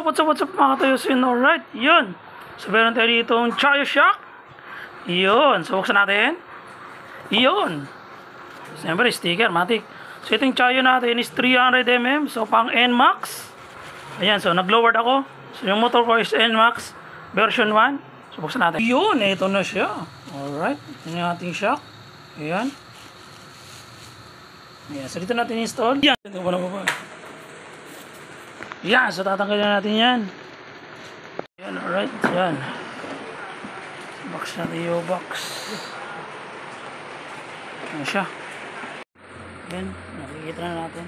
what's up mga katayosin? Alright, yun. So meron tayo ditong Chayo Shock. Yun, so buksan natin. Yun. Siyempre, sticker, matik. So itong Chayo natin is 300mm. So pang NMAX. Ayan, so nag-lowered ako. So yung motor ko is NMAX version 1. So buksan natin. Yun, ito na siya. Alright, ito yung ating shock. Ayan. Ayan, so dito natin install. Yan, ito ko na po. Yan, so tatanggalin natin yan. Yan, alright, yan. Box natin yung box. Yan siya. Yan, nakikita na natin.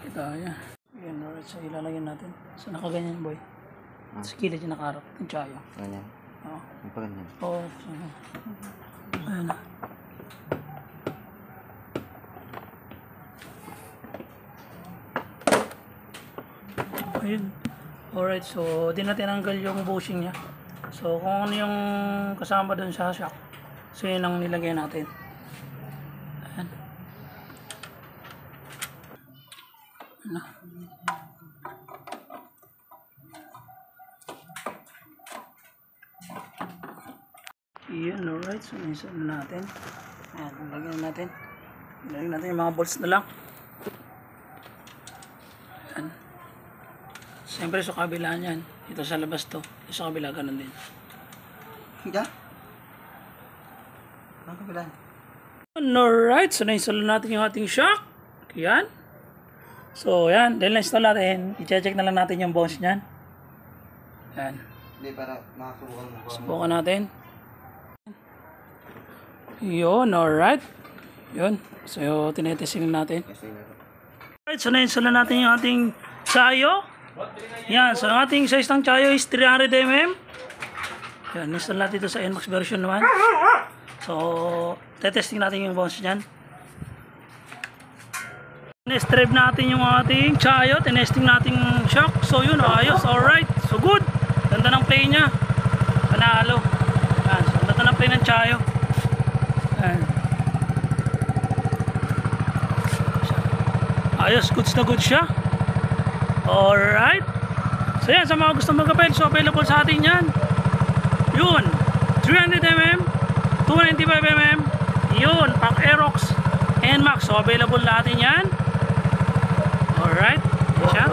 Kita yan. Yan, alright, so ilalagyan natin. So nakaganyan boy. Sa kilid yung nakaharap. Yung Chayo. Ganyan? Oo. Yung pa ganyan? Oo. Ayan na. Ayun. Alright, so di na tinanggal yung bushing niya. So kung ano yung kasama dun sa shock, so yun ang nilagay natin. Ayan. Ano? Ayan, alright, so isa na natin. Ayan, lagyan natin. Lagyan natin yung mga bolts na lang. Ayan. Siyempre sa kabila niyan. Ito sa labas to. Ito sa kabila ganun din. Higa? Ang kabila. Alright, so na-install natin yung ating shock. Ayan. So ayan, dahil na-install natin, i-check na lang natin yung bounce niyan. Ayan. Hindi, para makasubukan mo. Subukan natin. Yun, alright. Yun. So tinetesting natin. Alright, so na-install na natin yung ating Chayo. Yan, so ang ating size ng Chayo is 300mm. Yan, install natin ito sa NMAX version 1. So, tetesting natin yung bounce nyan. Next-drive natin yung ating Chayo. Tinesting natin yung shock. So yun, ayos, alright. So good. Ganda ng play nya. Panalo. Yan, so ganda ng play ng Chayo. Yan. Ayos, goods na good siya. Alright. So yan, sa mga gustong magkapel, so available sa atin yan. Yun, 300mm, 295mm. Yun, pang Aerox NMAX. So available na atin yan. Alright, yan siya.